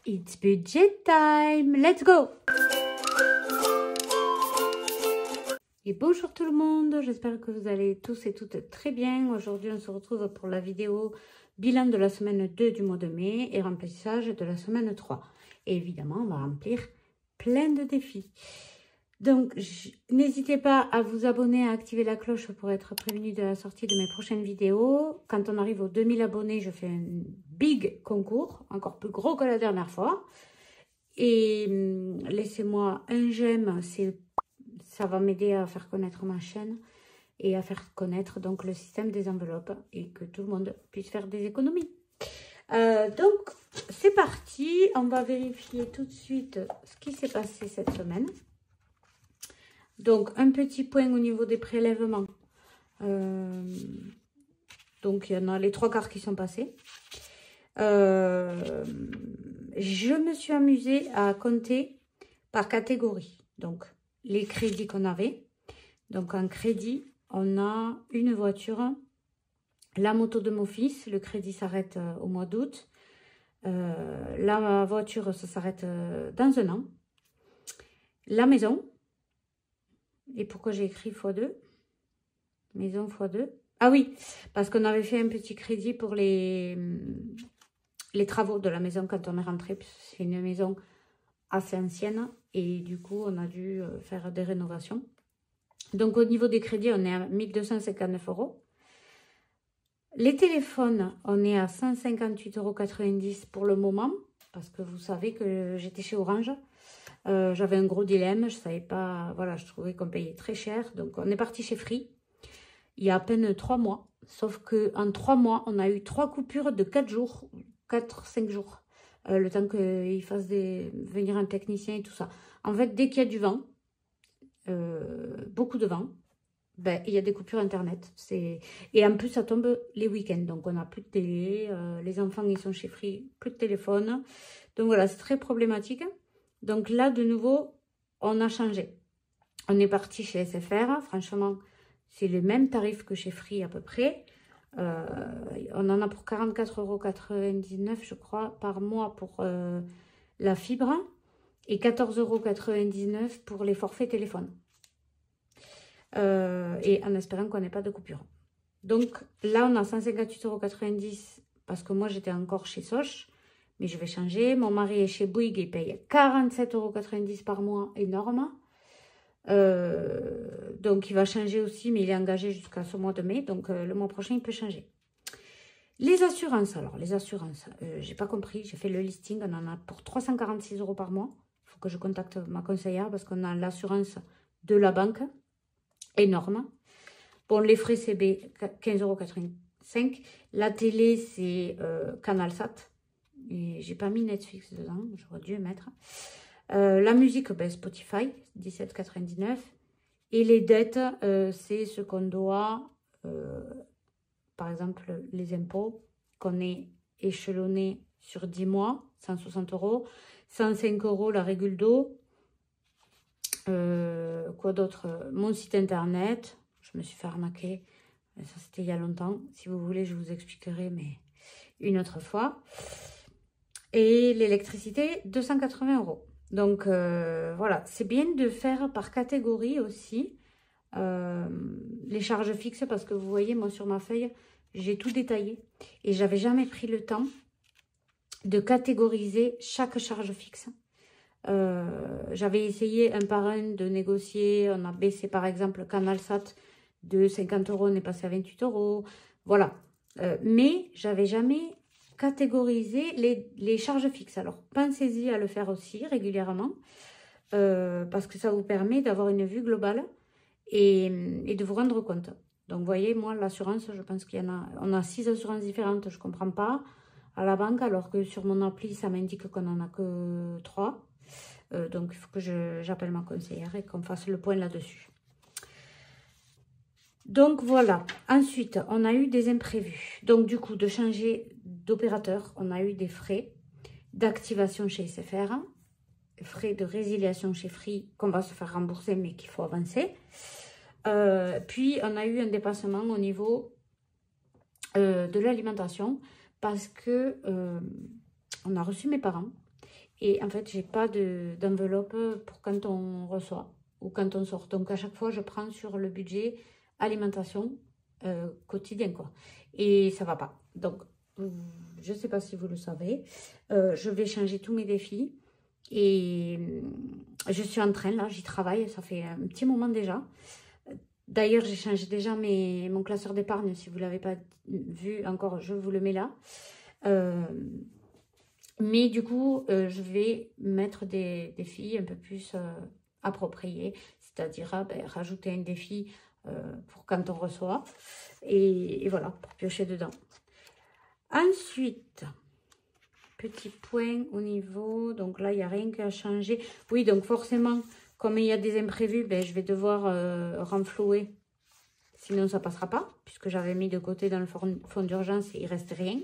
It's budget time, let's go! Et bonjour tout le monde, j'espère que vous allez tous et toutes très bien. Aujourd'hui, on se retrouve pour la vidéo bilan de la semaine 2 du mois de mai et remplissage de la semaine 3. Et évidemment, on va remplir plein de défis. Donc, n'hésitez pas à vous abonner, à activer la cloche pour être prévenu de la sortie de mes prochaines vidéos. Quand on arrive aux 2000 abonnés, je fais un big concours, encore plus gros que la dernière fois. Et laissez-moi un j'aime, ça va m'aider à faire connaître ma chaîne et à faire connaître donc le système des enveloppes et que tout le monde puisse faire des économies. Donc, c'est parti. On va vérifier tout de suite ce qui s'est passé cette semaine. Donc, un petit point au niveau des prélèvements. Donc, il y en a les 3/4 qui sont passés. Je me suis amusée à compter par catégorie. Donc, les crédits qu'on avait. Donc, en crédit, on a une voiture, la moto de mon fils. Le crédit s'arrête au mois d'août. La voiture, ça s'arrête dans un an. La maison. Et pourquoi j'ai écrit x2? Maison x2. Ah oui, parce qu'on avait fait un petit crédit pour les travaux de la maison quand on est rentré. C'est une maison assez ancienne et du coup, on a dû faire des rénovations. Donc, au niveau des crédits, on est à 1259 €. Les téléphones, on est à 158,90 € pour le moment parce que vous savez que j'étais chez Orange. J'avais un gros dilemme, je ne savais pas, voilà, je trouvais qu'on payait très cher. Donc, on est parti chez Free il y a à peine 3 mois. Sauf qu'en 3 mois, on a eu 3 coupures de 4 jours, 4-5 jours. Le temps qu'il fasse venir un technicien et tout ça. En fait, dès qu'il y a du vent, beaucoup de vent, ben, il y a des coupures internet. Et en plus, ça tombe les week-ends. Donc, on n'a plus de télé. Les enfants, ils sont chez Free, plus de téléphone. Donc, voilà, c'est très problématique. Donc là, de nouveau, on a changé. On est parti chez SFR. Franchement, c'est le même tarif que chez Free à peu près. On en a pour 44,99 €, je crois, par mois pour la fibre. Et 14,99 € pour les forfaits téléphone. Et en espérant qu'on n'ait pas de coupure. Donc là, on a 158,90 € parce que moi, j'étais encore chez Soch. Mais je vais changer. Mon mari est chez Bouygues, il paye 47,90 € par mois, énorme. Donc, il va changer aussi, mais il est engagé jusqu'à ce mois de mai. Donc, le mois prochain, il peut changer. Les assurances, alors, les assurances, j'ai pas compris. J'ai fait le listing, on en a pour 346 € par mois. Il faut que je contacte ma conseillère parce qu'on a l'assurance de la banque, énorme. Bon, les frais CB, 15,85 €. La télé, c'est CanalSat. Et j'ai pas mis Netflix dedans, j'aurais dû mettre. La musique, ben, Spotify, 17,99 €. Et les dettes, c'est ce qu'on doit, par exemple, les impôts, qu'on est échelonné sur 10 mois, 160 €. 105 € la régule d'eau. Quoi d'autre? Mon site internet, je me suis fait arnaquer. Ça, c'était il y a longtemps. Si vous voulez, je vous expliquerai, mais une autre fois. Et l'électricité, 280 €. Donc, voilà, c'est bien de faire par catégorie aussi les charges fixes parce que vous voyez, moi, sur ma feuille, j'ai tout détaillé. Et j'avais jamais pris le temps de catégoriser chaque charge fixe. J'avais essayé un par un de négocier. On a baissé, par exemple, CanalSat de 50 €, on est passé à 28 €. Voilà. Mais j'avais jamais catégoriser les charges fixes. Alors, pensez-y à le faire aussi régulièrement parce que ça vous permet d'avoir une vue globale et de vous rendre compte. Donc, vous voyez, moi, l'assurance, je pense qu'il y en a... On a 6 assurances différentes, je ne comprends pas, à la banque, alors que sur mon appli, ça m'indique qu'on n'en a que 3. Donc, il faut que j'appelle ma conseillère et qu'on fasse le point là-dessus. Donc voilà, ensuite on a eu des imprévus. Donc du coup de changer d'opérateur, on a eu des frais d'activation chez SFR, frais de résiliation chez Free qu'on va se faire rembourser mais qu'il faut avancer. Puis on a eu un dépassement au niveau de l'alimentation parce que on a reçu mes parents Et en fait, j'ai pas d'enveloppe pour quand on reçoit ou quand on sort. Donc, à chaque fois, je prends sur le budget alimentation quotidien, quoi. Et ça va pas. Donc, je sais pas si vous le savez. Je vais changer tous mes défis. Et je suis en train, là, j'y travaille. Ça fait un petit moment déjà. D'ailleurs, j'ai changé déjà mon classeur d'épargne. Si vous ne l'avez pas vu encore, je vous le mets là. Mais du coup, je vais mettre des défis un peu plus appropriés. C'est-à-dire rajouter un défi pour quand on reçoit. Et voilà, pour piocher dedans. Ensuite, petit point au niveau... Donc là, il n'y a rien qu'à changer. Oui, donc forcément... Comme il y a des imprévus, je vais devoir renflouer. Sinon, ça ne passera pas. Puisque j'avais mis de côté dans le fonds d'urgence et il ne reste rien.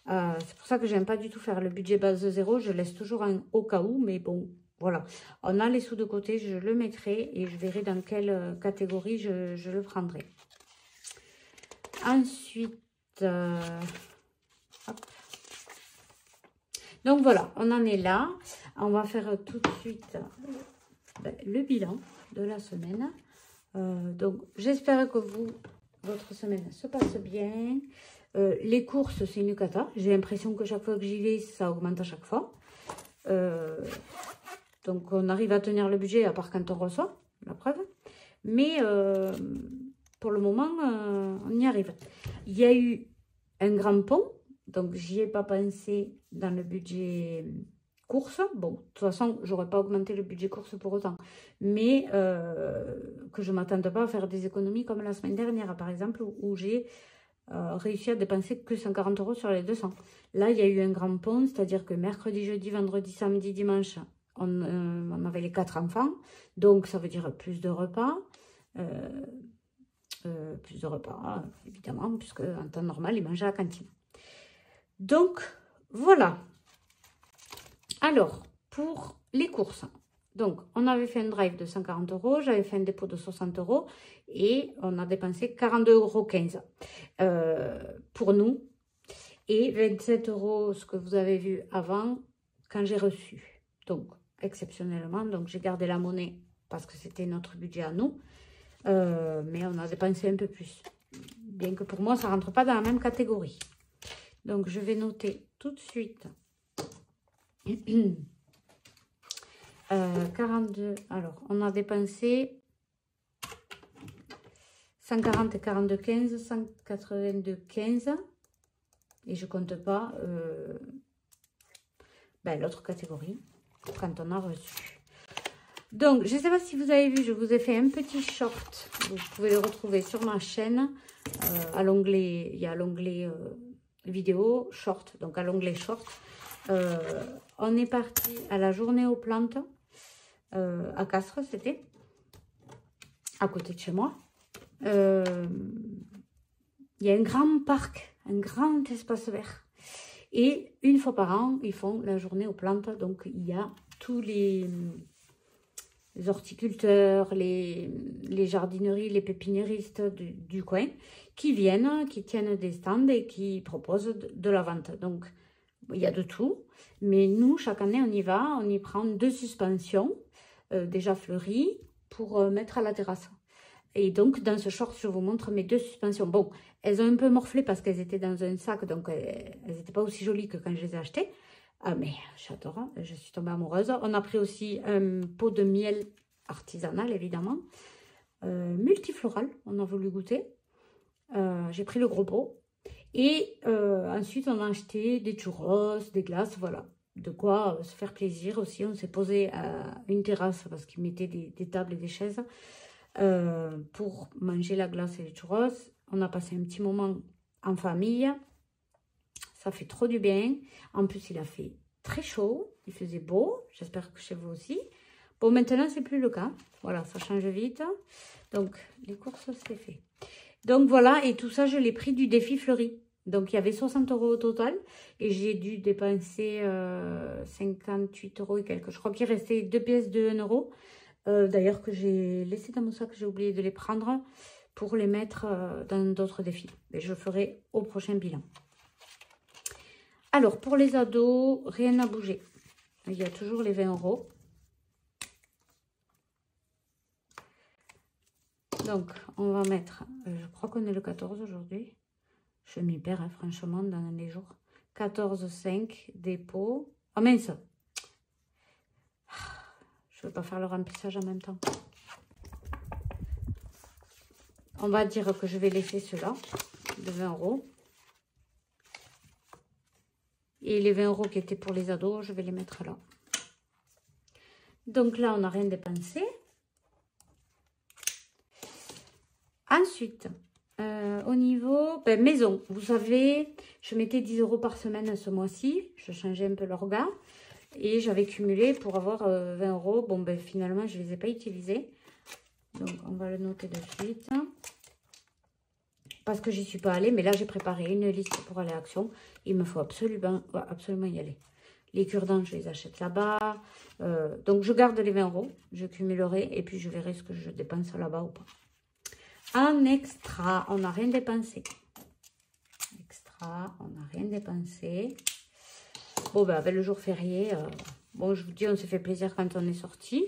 C'est pour ça que je n'aime pas du tout faire le budget base 0. Je laisse toujours un au cas où. Mais bon, voilà. On a les sous de côté. Je le mettrai et je verrai dans quelle catégorie je le prendrai. Ensuite, hop. Donc voilà, on en est là. On va faire tout de suite... le bilan de la semaine. Donc, j'espère que votre semaine se passe bien. Les courses, c'est une cata. J'ai l'impression que chaque fois que j'y vais, ça augmente à chaque fois. Donc, on arrive à tenir le budget, à part quand on reçoit, la preuve. Mais, pour le moment, on y arrive. Il y a eu un grand pont. Donc, j'y ai pas pensé dans le budget... course, bon, de toute façon, j'aurais pas augmenté le budget course pour autant, mais que je m'attende pas à faire des économies comme la semaine dernière, par exemple, où j'ai réussi à dépenser que 140 € sur les 200. Là, il y a eu un grand pont, c'est-à-dire que mercredi, jeudi, vendredi, samedi, dimanche, on avait les 4 enfants, donc ça veut dire plus de repas, évidemment, puisque en temps normal, ils mangent à la cantine. Donc, voilà. Alors, pour les courses, donc on avait fait un drive de 140 €, j'avais fait un dépôt de 60 € et on a dépensé 42,15 € pour nous et 27 € ce que vous avez vu avant quand j'ai reçu. Donc, exceptionnellement, donc j'ai gardé la monnaie parce que c'était notre budget à nous, mais on a dépensé un peu plus. Bien que pour moi, ça ne rentre pas dans la même catégorie. Donc, je vais noter tout de suite... 42, alors on a dépensé 140 et 42, 15, 182, 15 et je compte pas l'autre catégorie quand on a reçu. Donc je ne sais pas si vous avez vu, je vous ai fait un petit short, vous pouvez le retrouver sur ma chaîne à l'onglet, il y a l'onglet vidéo short, donc à l'onglet short. On est parti à la journée aux plantes à Castres, c'était à côté de chez moi. Il y a un grand parc, un grand espace vert. Et une fois par an, ils font la journée aux plantes. Donc, il y a tous les horticulteurs, les jardineries, les pépiniéristes du coin qui viennent, qui tiennent des stands et qui proposent de la vente. Donc, il y a de tout, mais nous, chaque année, on y va, on y prend 2 suspensions déjà fleuries pour mettre à la terrasse. Et donc, dans ce short, je vous montre mes 2 suspensions. Bon, elles ont un peu morflé parce qu'elles étaient dans un sac, donc elles n'étaient pas aussi jolies que quand je les ai achetées. Ah, mais j'adore, hein, je suis tombée amoureuse. On a pris aussi un pot de miel artisanal, évidemment. Multifloral, on a voulu goûter. J'ai pris le gros pot. Et ensuite, on a acheté des churros, des glaces, voilà. De quoi se faire plaisir aussi. On s'est posé à une terrasse parce qu'ils mettaient des tables et des chaises pour manger la glace et les churros. On a passé un petit moment en famille. Ça fait trop du bien. En plus, il a fait très chaud. Il faisait beau. J'espère que chez vous aussi. Bon, maintenant, c'est plus le cas. Voilà, ça change vite. Donc, les courses, c'est fait. Donc, voilà. Et tout ça, je l'ai pris du défi fleuri. Donc, il y avait 60 € au total. Et j'ai dû dépenser 58 € et quelques. Je crois qu'il restait 2 pièces de 1 €. D'ailleurs, que j'ai laissé dans mon sac. J'ai oublié de les prendre pour les mettre dans d'autres défis. Et je ferai au prochain bilan. Alors, pour les ados, rien n'a bougé. il y a toujours les 20 €. Donc, on va mettre, je crois qu'on est le 14 aujourd'hui. Je m'y perds, hein, franchement, dans les jours. 14, 5, dépôt. Oh mince! Je ne veux pas faire le remplissage en même temps. On va dire que je vais laisser cela de 20 €. Et les 20 € qui étaient pour les ados, je vais les mettre là. Donc là, on n'a rien dépensé. Ensuite, au niveau maison, vous savez, je mettais 10 € par semaine ce mois-ci. Je changeais un peu l'orga. Et j'avais cumulé pour avoir 20 €. Bon, ben finalement, je ne les ai pas utilisés. Donc, on va le noter de suite. Parce que j'y suis pas allée. Mais là, j'ai préparé une liste pour aller à Action. Il me faut absolument y aller. Les cure-dents, je les achète là-bas. Donc, je garde les 20 €. Je cumulerai. Et puis, je verrai ce que je dépense là-bas ou pas. En extra, on n'a rien dépensé. Extra, on n'a rien dépensé. Bon, ben, avec le jour férié, bon, je vous dis, on s'est fait plaisir quand on est sorti.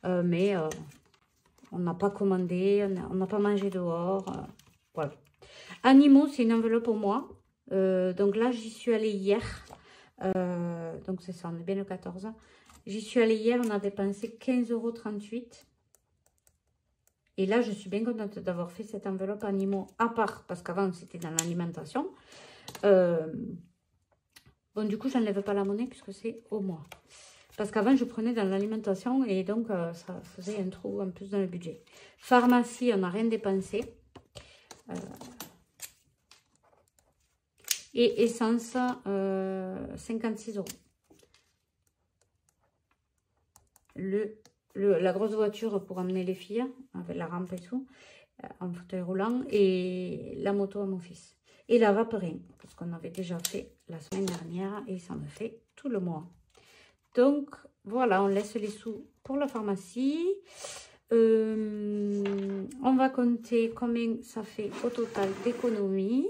Mais on n'a pas commandé, on n'a pas mangé dehors. Voilà. Animaux, c'est une enveloppe pour moi. Donc là, j'y suis allée hier. Donc c'est ça, on est bien le 14. J'y suis allée hier, on a dépensé 15,38 €. Et là, je suis bien contente d'avoir fait cette enveloppe animaux à part, parce qu'avant, c'était dans l'alimentation. Bon, du coup, je n'enlève pas la monnaie puisque c'est au mois. Parce qu'avant, je prenais dans l'alimentation et donc, ça faisait un trou en plus dans le budget. Pharmacie, on n'a rien dépensé. Et essence, 56 €. La grosse voiture pour amener les filles, avec la rampe et tout, en fauteuil roulant, et la moto à mon fils. Et la vaperie, parce qu'on avait déjà fait la semaine dernière, et ça me fait tout le mois. Donc, voilà, on laisse les sous pour la pharmacie. On va compter combien ça fait au total d'économie.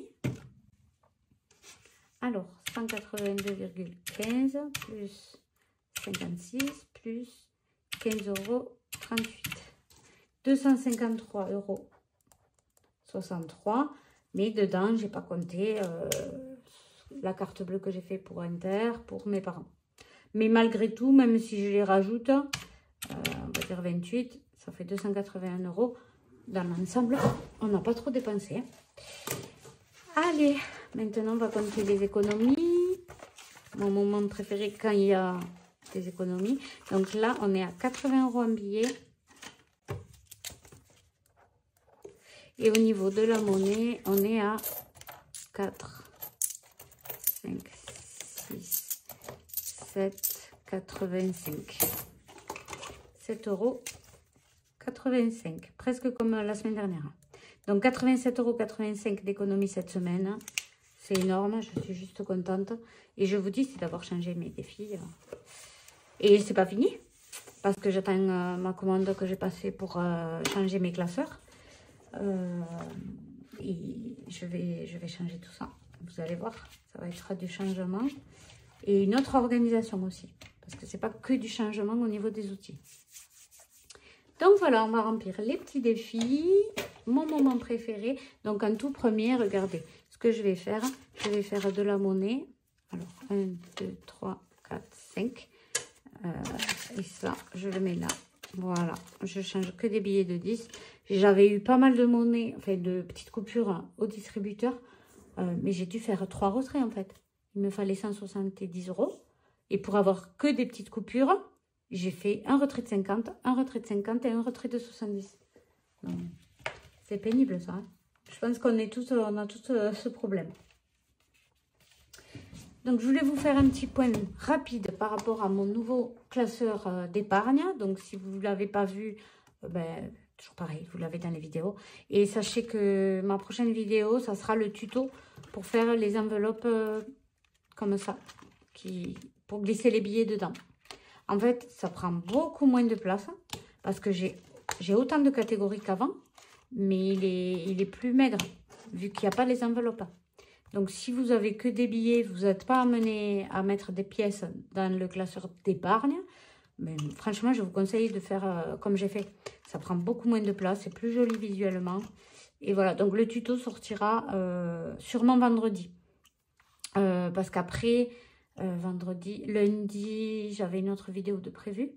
Alors, 182,15 plus 56 plus 15,38 €. 253,63 €. Mais dedans, j'ai pas compté la carte bleue que j'ai fait pour Inter, pour mes parents. Mais malgré tout, même si je les rajoute, on va dire 28, ça fait 281 € dans l'ensemble. On n'a pas trop dépensé. Allez, maintenant on va compter les économies. Mon moment préféré quand il y a des économies. Donc là, on est à 80 € en billets. Et au niveau de la monnaie, on est à 4, 5, 6, 7, 85. 7,85 €. Presque comme la semaine dernière. Donc 87,85 € d'économie cette semaine. C'est énorme, je suis juste contente. Et je vous dis, c'est d'avoir changé mes défis. Et c'est pas fini. Parce que j'attends ma commande que j'ai passée pour changer mes classeurs. Et je vais changer tout ça. Vous allez voir, ça va être du changement. Et une autre organisation aussi. Parce que c'est pas que du changement au niveau des outils. Donc voilà, on va remplir les petits défis. Mon moment préféré. Donc en tout premier, regardez ce que je vais faire. Je vais faire de la monnaie. Alors 1, 2, 3, 4, 5. Et ça, je le mets là. Voilà, je change que des billets de 10. J'avais eu pas mal de monnaie, enfin de petites coupures au distributeur. Mais j'ai dû faire 3 retraits en fait. Il me fallait 170 €. Et pour avoir que des petites coupures, j'ai fait un retrait de 50, un retrait de 50 et un retrait de 70. C'est pénible ça. Hein. Je pense qu'on a tous ce problème. Donc, je voulais vous faire un petit point rapide par rapport à mon nouveau classeur d'épargne. Donc, si vous ne l'avez pas vu, toujours pareil, vous l'avez dans les vidéos. Et sachez que ma prochaine vidéo, ça sera le tuto pour faire les enveloppes comme ça, pour glisser les billets dedans. En fait, ça prend beaucoup moins de place parce que j'ai autant de catégories qu'avant, mais il est plus maigre vu qu'il n'y a pas les enveloppes. Donc, si vous avez que des billets, vous n'êtes pas amené à mettre des pièces dans le classeur d'épargne. Mais franchement, je vous conseille de faire comme j'ai fait. Ça prend beaucoup moins de place, c'est plus joli visuellement. Et voilà, donc le tuto sortira sûrement vendredi. Parce qu'après, vendredi, lundi, j'avais une autre vidéo de prévue.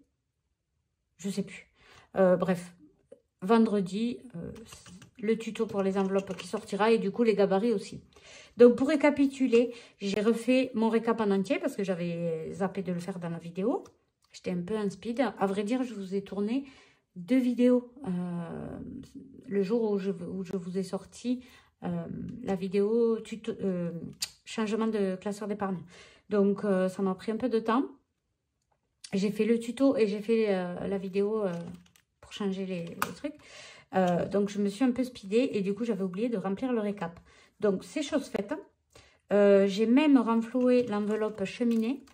Je sais plus. Bref, vendredi, le tuto pour les enveloppes qui sortira et du coup les gabarits aussi. Donc pour récapituler, j'ai refait mon récap en entier parce que j'avais zappé de le faire dans la vidéo. J'étais un peu en speed. À vrai dire, je vous ai tourné 2 vidéos le jour où je vous ai sorti la vidéo tuto, changement de classeur d'épargne. Donc ça m'a pris un peu de temps. J'ai fait le tuto et j'ai fait la vidéo pour changer les trucs. Donc, je me suis un peu speedée et du coup, j'avais oublié de remplir le récap. Donc, c'est chose faite. J'ai même renfloué l'enveloppe cheminée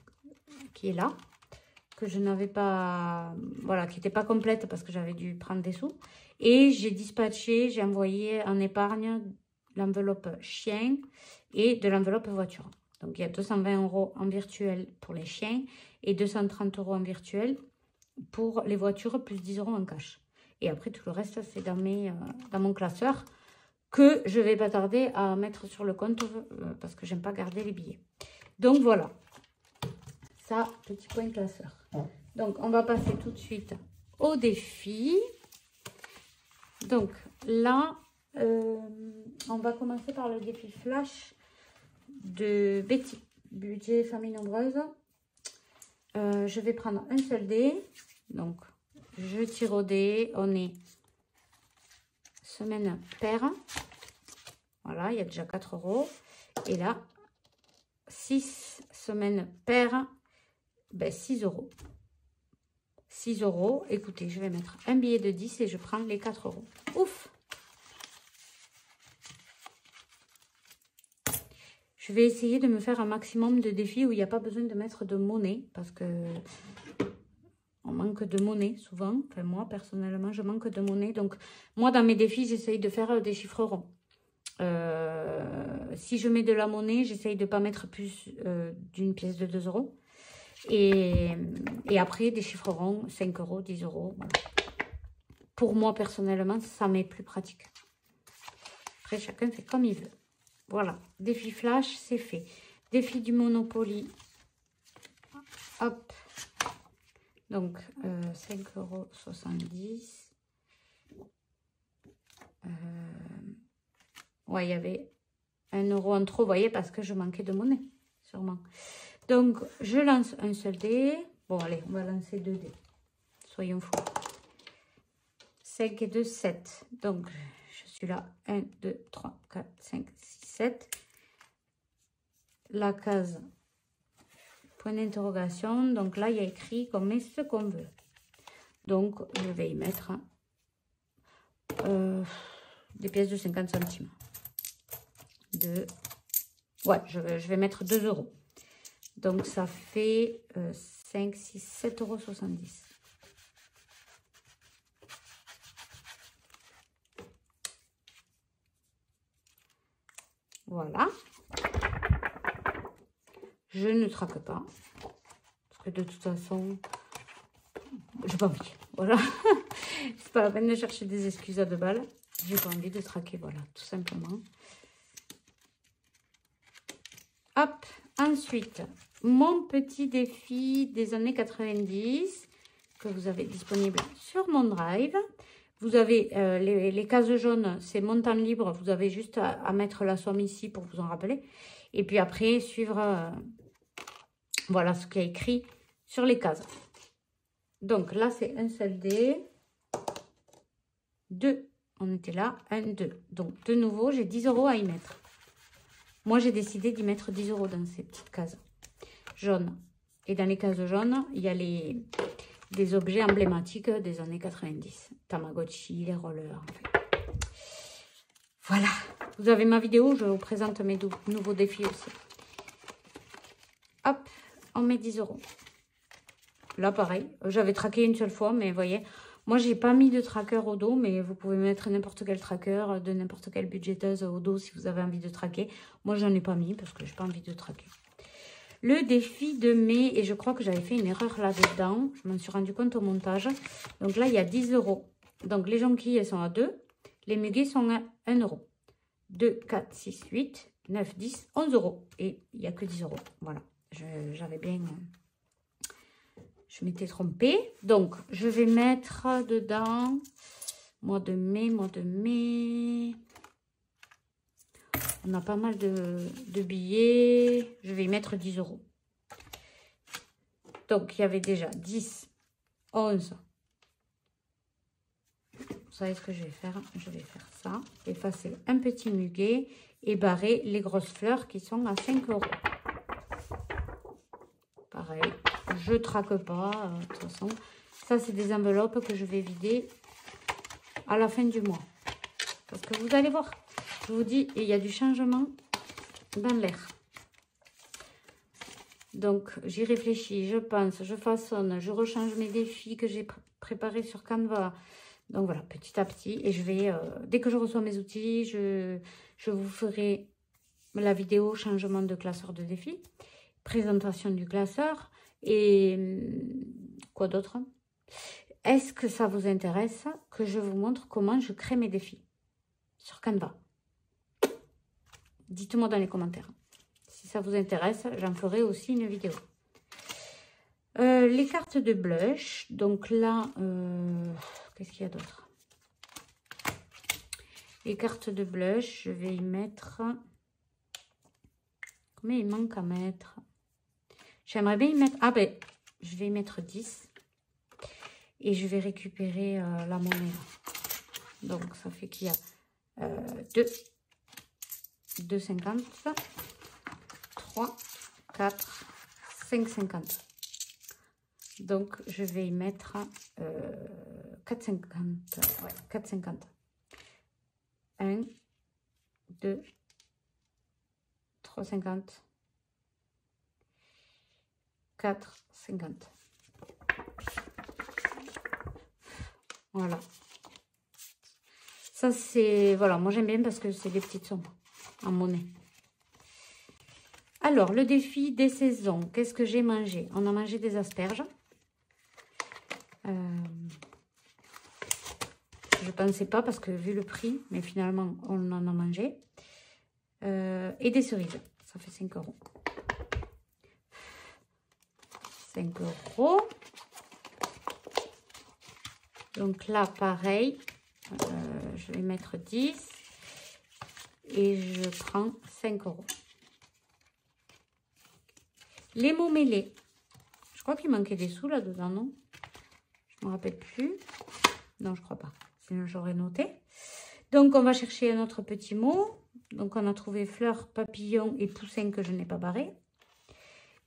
qui est là, que je n'avais pas, voilà, qui n'était pas complète parce que j'avais dû prendre des sous. Et j'ai dispatché, j'ai envoyé en épargne l'enveloppe chien et de l'enveloppe voiture. Donc, il y a 220 € en virtuel pour les chiens et 230 € en virtuel pour les voitures, plus 10 € en cash. Et après, tout le reste, c'est dans mon classeur que je vais pas tarder à mettre sur le compte parce que j'aime pas garder les billets. Donc, voilà. Ça, petit point classeur. Donc, on va passer tout de suite au défi. Donc, là, on va commencer par le défi flash de Betty, budget famille nombreuse. Je vais prendre un seul dé. Donc, je tire au dé. On est semaine paire. Voilà, il y a déjà 4 €. Et là, 6 semaines paire. Ben, 6 €. 6 €. Écoutez, je vais mettre un billet de 10 et je prends les 4 €. Ouf! Je vais essayer de me faire un maximum de défis où il n'y a pas besoin de mettre de monnaie parce que on manque de monnaie souvent. Enfin, moi, personnellement, je manque de monnaie. Donc, moi, dans mes défis, j'essaye de faire des chiffres ronds. Si je mets de la monnaie, j'essaye de ne pas mettre plus d'une pièce de 2 €. Et après, des chiffres ronds, 5 €, 10 €. Voilà. Pour moi, personnellement, ça m'est plus pratique. Après, chacun fait comme il veut. Voilà, défi flash, c'est fait. Défi du Monopoly. Hop. Donc, 5,70 €. Ouais, il y avait 1 € en trop, vous voyez, parce que je manquais de monnaie, sûrement. Donc, je lance un seul dé. Bon, allez, on va lancer 2 dés. Soyons fous. 5 et 2, 7. Donc, je suis là. 1, 2, 3, 4, 5, 6, 7. La case point d'interrogation. Donc là, il y a écrit qu'on met ce qu'on veut. Donc, je vais y mettre des pièces de 50 centimes. Ouais, je vais mettre 2 €. Donc, ça fait 5, 6, 7,70 €. Voilà. Je ne traque pas. Parce que de toute façon, j'ai pas envie. Voilà. C'est pas la peine de chercher des excuses à 2 balles. J'ai pas envie de traquer. Voilà, tout simplement. Hop. Ensuite, mon petit défi des années 90 que vous avez disponible sur mon drive. Vous avez les cases jaunes, c'est montant libre. Vous avez juste à mettre la somme ici pour vous en rappeler. Et puis après, suivre voilà ce qui est écrit sur les cases. Donc là, c'est un seul dé. 2. On était là. 1, 2. Donc, de nouveau, j'ai 10 € à y mettre. Moi, j'ai décidé d'y mettre 10 € dans ces petites cases jaunes. Et dans les cases jaunes, il y a des objets emblématiques des années 90. Tamagotchi, les rollers. En fait. Voilà. Vous avez ma vidéo, je vous présente mes nouveaux défis aussi. Hop, on met 10 €. Là, pareil. J'avais traqué une seule fois, mais vous voyez, Moi, j'ai pas mis de tracker au dos, mais vous pouvez mettre n'importe quel tracker de n'importe quelle budgéteuse au dos si vous avez envie de traquer. Moi, j'en ai pas mis parce que j'ai pas envie de traquer. Le défi de mai, et je crois que j'avais fait une erreur là-dedans. Je m'en suis rendu compte au montage. Donc là, il y a 10 €. Donc les jonquilles, elles sont à 2. Les muguets sont à 1 €. 2, 4, 6, 8, 9, 10, 11 €. Et il n'y a que 10 €. Voilà. J'avais bien... Je m'étais trompée. Donc, je vais mettre dedans... Mois de mai. On a pas mal de billets. Je vais y mettre 10 €. Donc, il y avait déjà 10, 11. Vous savez ce que je vais faire? Je vais faire ça. Effacer un petit muguet et barrer les grosses fleurs qui sont à 5 €. Pareil, je traque pas. De toute façon, ça, c'est des enveloppes que je vais vider à la fin du mois. Parce que vous allez voir, je vous dis, il y a du changement dans l'air. Donc, j'y réfléchis, je pense, je façonne, je rechange mes défis que j'ai préparés sur Canva. Donc, voilà, petit à petit. Et je vais, dès que je reçois mes outils, je vous ferai la vidéo changement de classeur de défis, présentation du classeur et quoi d'autre? Est-ce que ça vous intéresse que je vous montre comment je crée mes défis sur Canva? Dites-moi dans les commentaires. Si ça vous intéresse, j'en ferai aussi une vidéo. Les cartes de blush. Donc là, qu'est-ce qu'il y a d'autre? Les cartes de blush, je vais y mettre... Combien il manque à mettre? J'aimerais bien y mettre... Ah ben, je vais y mettre 10. Et je vais récupérer la monnaie. Donc, ça fait qu'il y a 2,50, 3, 4, 5,50. Donc, je vais y mettre 4,50. Ouais, 4,50. 1, 2, 3,50. 4,50. Voilà. Ça, c'est... Voilà, moi, j'aime bien parce que c'est des petites sommes en monnaie. Alors, le défi des saisons. Qu'est-ce que j'ai mangé? On a mangé des asperges. Je ne pensais pas parce que vu le prix, mais finalement, on en a mangé. Et des cerises. Ça fait 5 €. 5 €. Donc là, pareil, je vais mettre 10 et je prends 5 €. Les mots mêlés. Je crois qu'il manquait des sous là-dedans, non? Je ne me rappelle plus. Non, je crois pas. Sinon, j'aurais noté. Donc, on va chercher un autre petit mot. Donc, on a trouvé fleurs, papillons et poussins que je n'ai pas barré.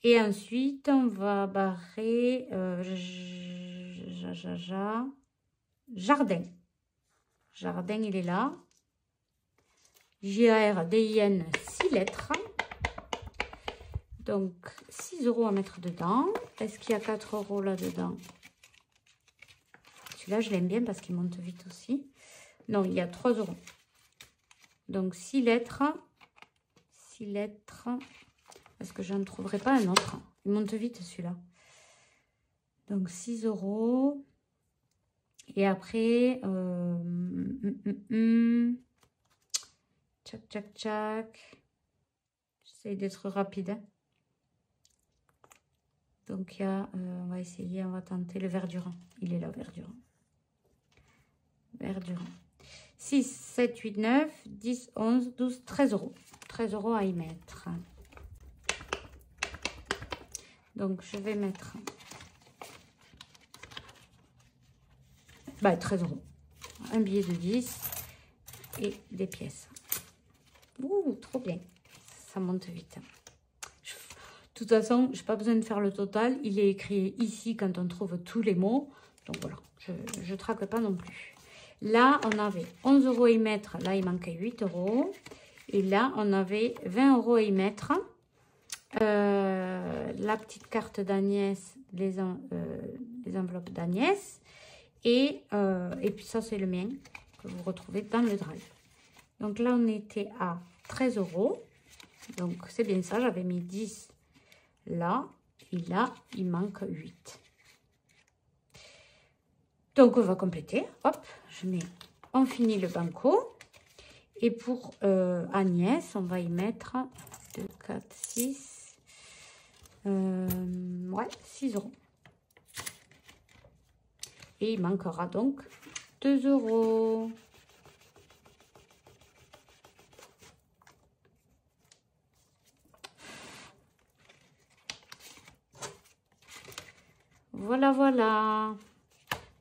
Et ensuite, on va barrer jardin. Jardin, il est là. JARDIN, 6 lettres. Donc, 6 € à mettre dedans. Est-ce qu'il y a 4 € là-dedans? Celui-là, je l'aime bien parce qu'il monte vite aussi. Non, il y a 3 €. Donc, 6 lettres. 6 lettres. Est-ce que je ne trouverai pas un autre? Il monte vite, celui-là. Donc, 6 €. Et après, tchac, tchac, tchac. J'essaie d'être rapide. Hein. Donc, il y a, on va essayer, on va tenter le verdurant. Il est là, verdurant. Verdurant. 6, 7, 8, 9, 10, 11, 12, 13 €. 13 € à y mettre. Donc, je vais mettre... 13 €. Un billet de 10 et des pièces. Ouh, trop bien. Ça monte vite. De toute façon, je n'ai pas besoin de faire le total. Il est écrit ici quand on trouve tous les mots. Donc voilà, je ne traque pas non plus. Là, on avait 11 € à y mettre. Là, il manquait 8 €. Et là, on avait 20 € à y mettre. La petite carte d'Agnès, les enveloppes d'Agnès. Et puis ça, c'est le mien que vous retrouvez dans le drive. Donc là, on était à 13 €. Donc, c'est bien ça. J'avais mis 10 là. Et là, il manque 8. Donc, on va compléter. Hop, on finit le banco. Et pour Agnès, on va y mettre 2, 4, 6. Ouais, 6 €. Et il manquera donc 2 €. Voilà, voilà.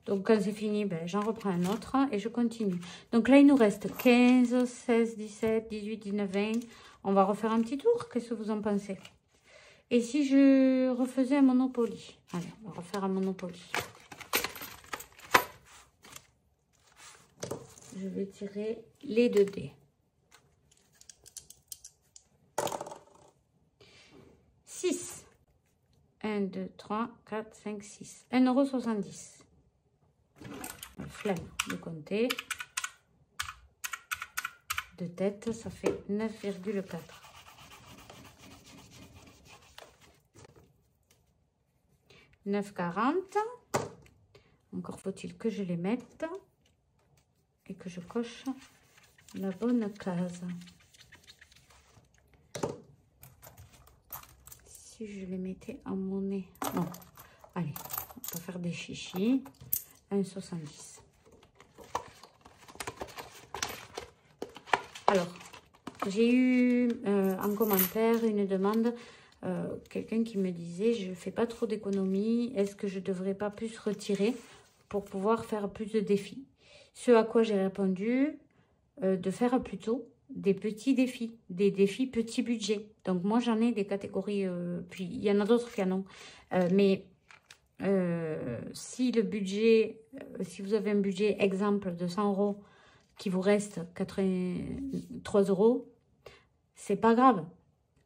Donc, quand c'est fini, ben, j'en reprends un autre et je continue. Donc là, il nous reste 15, 16, 17, 18, 19, 20. On va refaire un petit tour. Qu'est-ce que vous en pensez? Et si je refaisais un Monopoly? Allez, on va refaire un Monopoly. Je vais tirer les 2 dés. 6. 1, 2, 3, 4, 5, 6. 1,70 €. Flemme de compter. De tête, ça fait 9,4. « 9,40 €. Encore faut-il que je les mette et que je coche la bonne case. Si je les mettais en monnaie. Non. Allez, on va faire des chichis. 1,70 €. Alors, j'ai eu en commentaire une demande, quelqu'un qui me disait, je ne fais pas trop d'économies, est-ce que je ne devrais pas plus retirer pour pouvoir faire plus de défis? Ce à quoi j'ai répondu, de faire plutôt des petits défis, des défis petit budget. Donc moi j'en ai des catégories, puis il y en a d'autres qui en ont, mais si le budget, si vous avez un budget exemple de 100 € qui vous reste 83 €, c'est pas grave.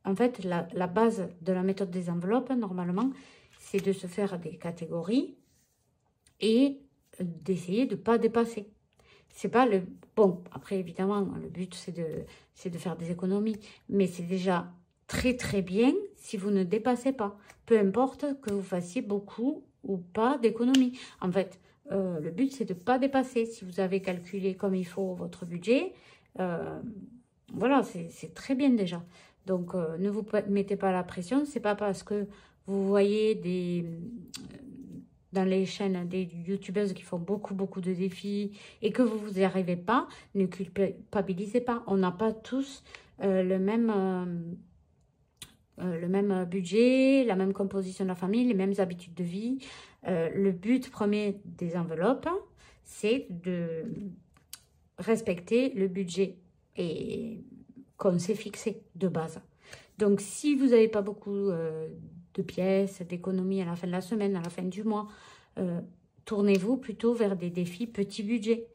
En fait, la base de la méthode des enveloppes, normalement, c'est de se faire des catégories et d'essayer de ne pas dépasser. C'est pas le... Bon, après, évidemment, le but, c'est de faire des économies. Mais c'est déjà très, très bien si vous ne dépassez pas. Peu importe que vous fassiez beaucoup ou pas d'économies. En fait, le but, c'est de ne pas dépasser. Si vous avez calculé comme il faut votre budget, voilà, c'est très bien déjà. Donc, ne vous mettez pas la pression. C'est pas parce que vous voyez dans les chaînes des youtubeuses qui font beaucoup de défis et que vous n'y arrivez pas, ne culpabilisez pas. On n'a pas tous le même budget, la même composition de la famille, les mêmes habitudes de vie. Le but premier des enveloppes, c'est de respecter le budget qu'on s'est fixé de base. Donc, si vous n'avez pas beaucoup de pièces, d'économies à la fin de la semaine, à la fin du mois, tournez-vous plutôt vers des défis petit budget.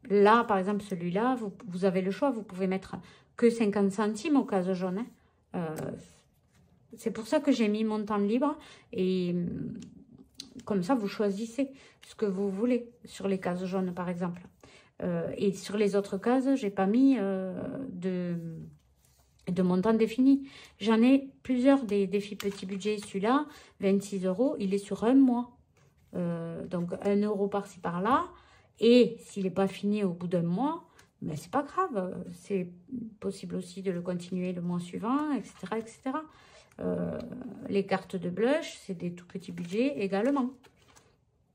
Là, par exemple, celui-là, vous avez le choix. Vous pouvez mettre que 50 centimes aux cases jaunes. C'est pour ça que j'ai mis mon temps libre. Et comme ça, vous choisissez ce que vous voulez sur les cases jaunes, par exemple. Et sur les autres cases, j'ai pas mis de montant défini. J'en ai plusieurs des défis petit budget. Celui-là, 26 €, il est sur un mois. Donc 1 € par-ci par-là. Et s'il n'est pas fini au bout d'un mois, mais c'est pas grave. C'est possible aussi de le continuer le mois suivant, etc. etc. Les cartes de blush, c'est des tout petits budgets également.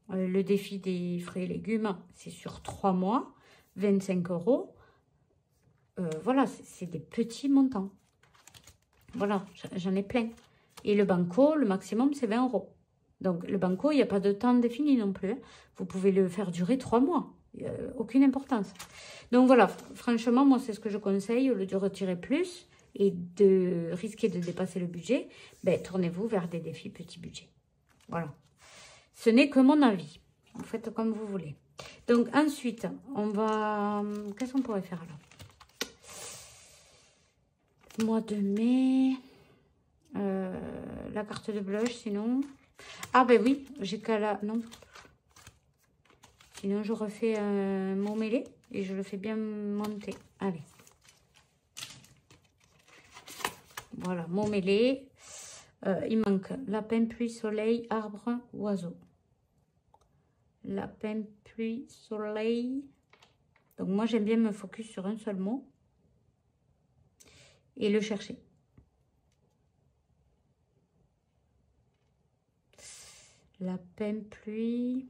Le défi des fruits et légumes, c'est sur 3 mois, 25 €. Voilà, c'est des petits montants. Voilà, j'en ai plein. Et le banco, le maximum, c'est 20 €. Donc, le banco, il n'y a pas de temps défini non plus. Vous pouvez le faire durer 3 mois. Aucune importance. Donc, voilà, franchement, moi, c'est ce que je conseille. Au lieu de retirer plus et de risquer de dépasser le budget, ben, tournez-vous vers des défis petit budget. Voilà. Ce n'est que mon avis. Vous faites comme vous voulez. Donc, ensuite, on va... Qu'est-ce qu'on pourrait faire alors? Mois de mai. La carte de blush, sinon. Ah, ben oui, j'ai qu'à la... Non. Sinon, je refais mon mêlé et je le fais bien monter. Allez. Voilà, mon mêlé. Il manque lapin, pluie, soleil, arbre, oiseau. Lapin, pluie, soleil. Donc, moi, j'aime bien me focus sur un seul mot. Et le chercher. Lapin, pluie.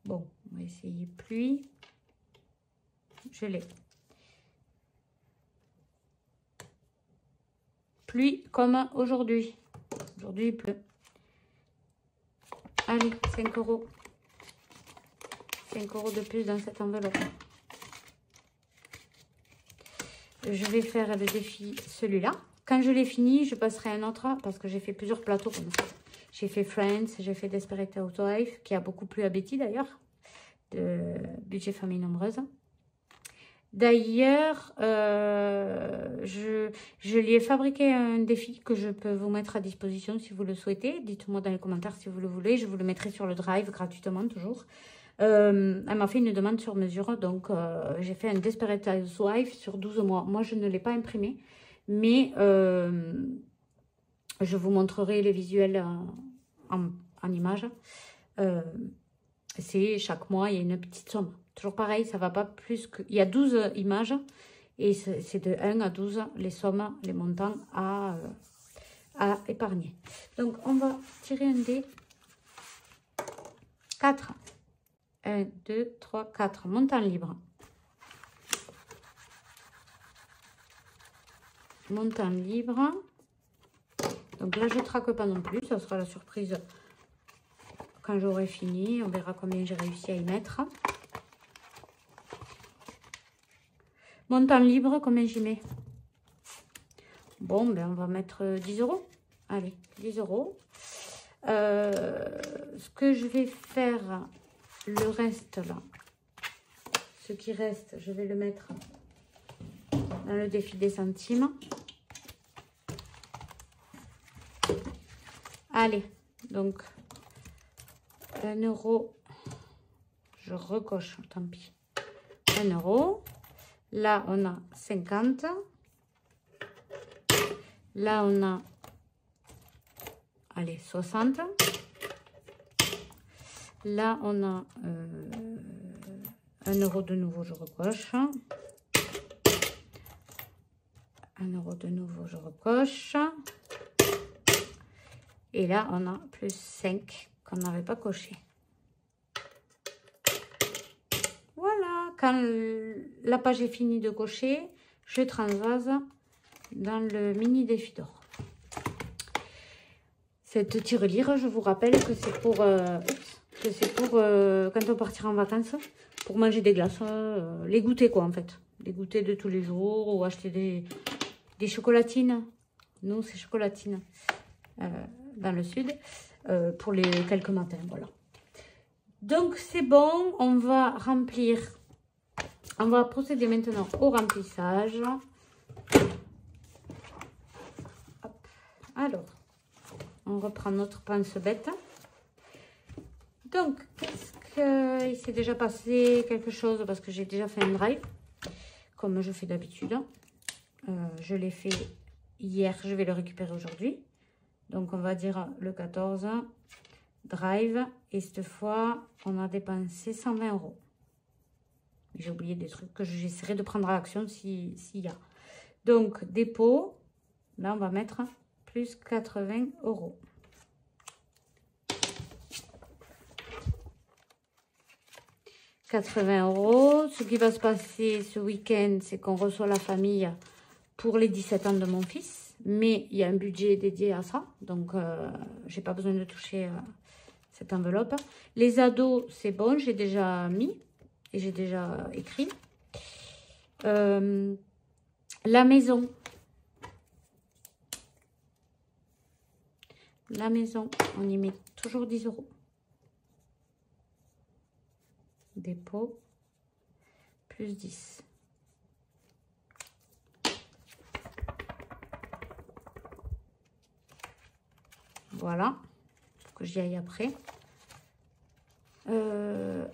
Bon, on va essayer pluie. Je l'ai. Pluie comme aujourd'hui. Aujourd'hui, il pleut. Allez, 5 €. 5 € de plus dans cette enveloppe. Je vais faire le défi celui-là. Quand je l'ai fini, je passerai à un autre parce que j'ai fait plusieurs plateaux comme ça. J'ai fait Friends, j'ai fait Desperate Housewives, qui a beaucoup plu à Betty d'ailleurs, de Budget Famille Nombreuse. D'ailleurs, je lui ai fabriqué un défi que je peux vous mettre à disposition si vous le souhaitez. Dites-moi dans les commentaires si vous le voulez. Je vous le mettrai sur le Drive gratuitement toujours. Elle m'a fait une demande sur mesure. Donc, j'ai fait un Desperate Housewives sur 12 mois. Moi, je ne l'ai pas imprimé. Mais je vous montrerai les visuels en images. C'est chaque mois, il y a une petite somme. Toujours pareil, ça ne va pas plus que... Il y a 12 images et c'est de 1 à 12 les sommes, les montants à épargner. Donc, on va tirer un dé. 4. 1, 2, 3, 4. Montant libre. Montant libre. Donc là, je ne traque pas non plus. Ça sera la surprise quand j'aurai fini. On verra combien j'ai réussi à y mettre. Montant libre, combien j'y mets? Bon, ben on va mettre 10 €. Allez, 10 €. Ce que je vais faire, le reste là, ce qui reste, je vais le mettre dans le défi des centimes. Allez, donc 1 €, je recoche, tant pis. 1 €. Là, on a 50. Là, on a, allez, 60. Là, on a 1 € de nouveau, je recoche. 1 € de nouveau, je recoche. Et là, on a plus 5 qu'on n'avait pas coché. Voilà, quand la page est finie de cocher, je transvase dans le mini défi d'or. Cette tirelire, je vous rappelle que c'est pour, quand on partira en vacances, pour manger des glaces, les goûters quoi en fait. Les goûters de tous les jours ou acheter des chocolatines. Nous, c'est chocolatines dans le sud pour les quelques matins, voilà. Donc, c'est bon, on va remplir. On va procéder maintenant au remplissage. Hop. Alors, on reprend notre pince-bête. Donc, est-ce qu'il s'est déjà passé quelque chose? Parce que j'ai déjà fait un drive, comme je fais d'habitude. Je l'ai fait hier, je vais le récupérer aujourd'hui. Donc, on va dire le 14. Drive, et cette fois on a dépensé 120 €. J'ai oublié des trucs que j'essaierai de prendre à l'action s'il y a. Donc dépôt, là on va mettre plus 80 €. « 80 €. Ce qui va se passer ce week-end, c'est qu'on reçoit la famille pour les 17 ans de mon fils. Mais il y a un budget dédié à ça. Donc, j'ai pas besoin de toucher cette enveloppe. Les ados, c'est bon. J'ai déjà mis et j'ai déjà écrit. La maison. La maison, on y met toujours 10 €. Dépôt, plus 10. Voilà, faut que j'y aille après.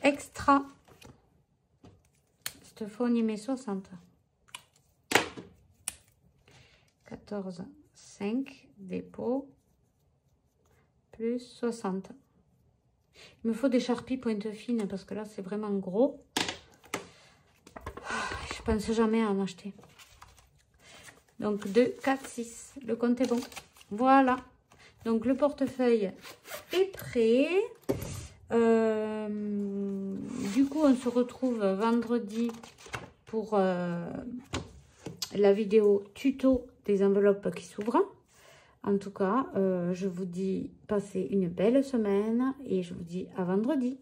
Extra, Cette fois, on y met 60. 14, 5, dépôt, plus 60. Il me faut des charpies pointe fine parce que là, c'est vraiment gros. Je pense jamais à en acheter. Donc, 2, 4, 6. Le compte est bon. Voilà. Donc, le portefeuille est prêt. Du coup, on se retrouve vendredi pour la vidéo tuto des enveloppes qui s'ouvrent. En tout cas, je vous dis passez une belle semaine et je vous dis à vendredi.